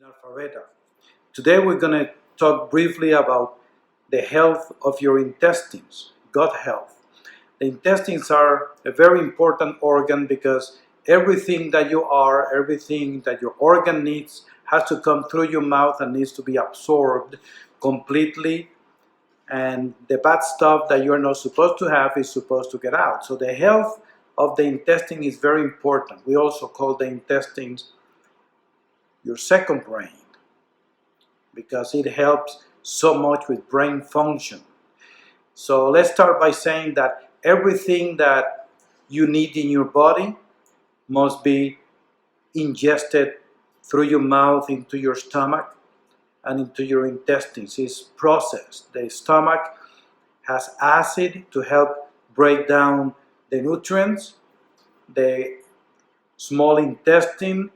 Alphabeta. Today we're going to talk briefly about the health of your intestines, gut health. The intestines are a very important organ because everything that you are, everything that your organ needs has to come through your mouth and needs to be absorbed completely, and the bad stuff that you're not supposed to have is supposed to get out. So the health of the intestine is very important. We also call the intestines your second brain, because it helps so much with brain function. So let's start by saying that everything that you need in your body must be ingested through your mouth into your stomach and into your intestines. It's processed. The stomach has acid to help break down the nutrients. The small intestine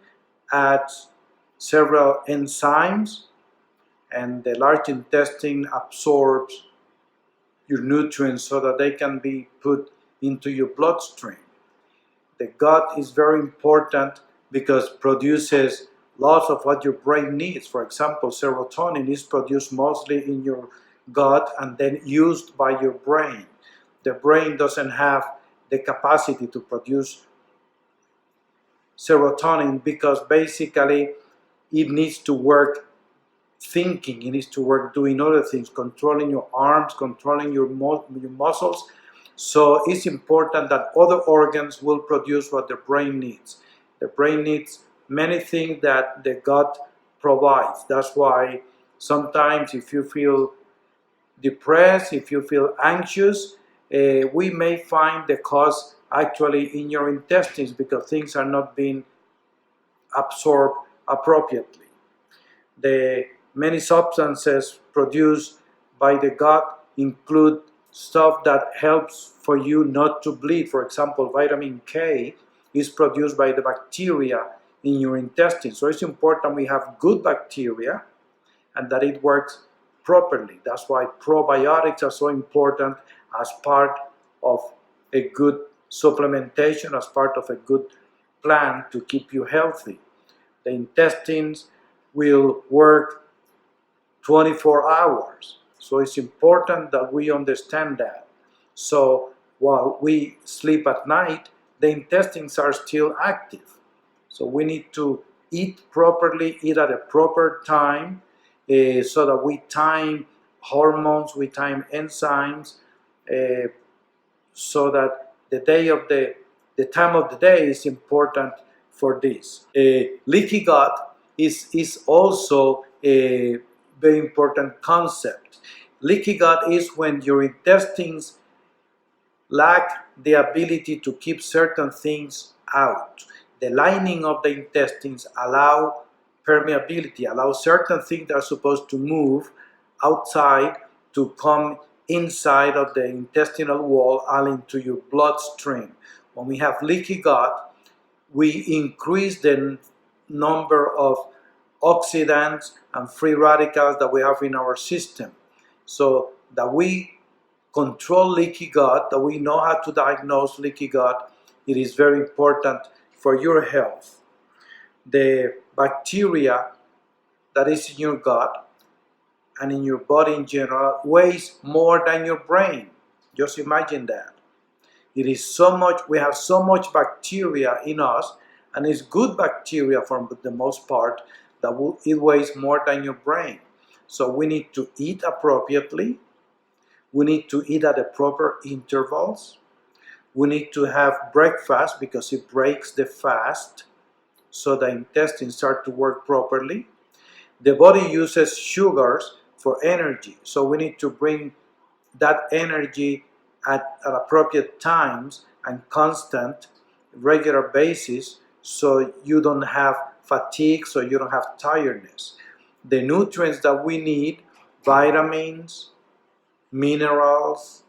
adds several enzymes, and the large intestine absorbs your nutrients so that they can be put into your bloodstream. The gut is very important because it produces lots of what your brain needs. For example, serotonin is produced mostly in your gut and then used by your brain. The brain doesn't have the capacity to produce serotonin because basically it needs to work thinking, it needs to work doing other things, controlling your arms, controlling your muscles. So it's important that other organs will produce what the brain needs. The brain needs many things that the gut provides. That's why sometimes if you feel depressed, if you feel anxious, we may find the cause actually in your intestines because things are not being absorbed appropriately. The many substances produced by the gut include stuff that helps for you not to bleed. For example, vitamin K is produced by the bacteria in your intestines. So it's important we have good bacteria and that it works properly. That's why probiotics are so important as part of a good supplementation, as part of a good plan to keep you healthy. The intestines will work 24 hours. So it's important that we understand that. So while we sleep at night, the intestines are still active. So we need to eat properly, eat at a proper time, so that we time hormones, we time enzymes, so that the time of the day is important for this. Leaky gut is also a very important concept. Leaky gut is when your intestines lack the ability to keep certain things out. The lining of the intestines allow permeability, allow certain things that are supposed to move outside to come inside of the intestinal wall and into your bloodstream. When we have leaky gut, we increase the number of oxidants and free radicals that we have in our system. So that we control leaky gut, that we know how to diagnose leaky gut, it is very important for your health. The bacteria that is in your gut and in your body in general weighs more than your brain. Just imagine that. It is so much, we have so much bacteria in us, and it's good bacteria for the most part, that it weighs more than your brain. So we need to eat appropriately. We need to eat at the proper intervals. We need to have breakfast because it breaks the fast so the intestines start to work properly. The body uses sugars for energy, so we need to bring that energy at appropriate times and constant, regular basis, so you don't have fatigue, so you don't have tiredness. The nutrients that we need, vitamins, minerals,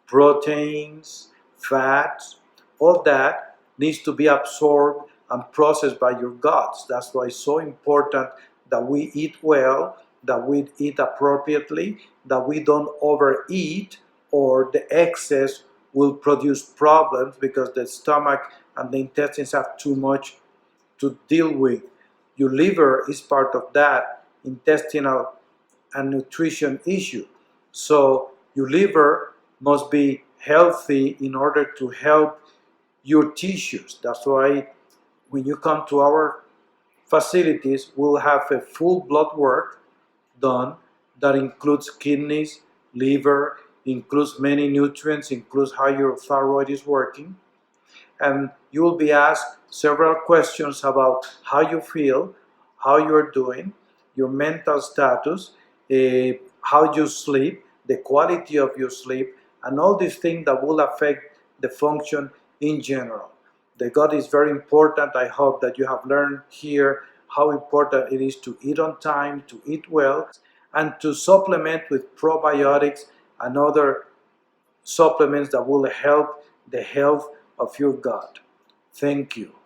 proteins, fats, all that needs to be absorbed and processed by your guts. That's why it's so important that we eat well, that we eat appropriately, that we don't overeat, or the excess will produce problems because the stomach and the intestines have too much to deal with. Your liver is part of that intestinal and nutrition issue. So your liver must be healthy in order to help your tissues. That's why when you come to our facilities, we'll have a full blood work done that includes kidneys, liver, includes many nutrients, includes how your thyroid is working. And you will be asked several questions about how you feel, how you're doing, your mental status, how you sleep, the quality of your sleep, and all these things that will affect the function in general. The gut is very important. I hope that you have learned here how important it is to eat on time, to eat well, and to supplement with probiotics and other supplements that will help the health of your gut. Thank you.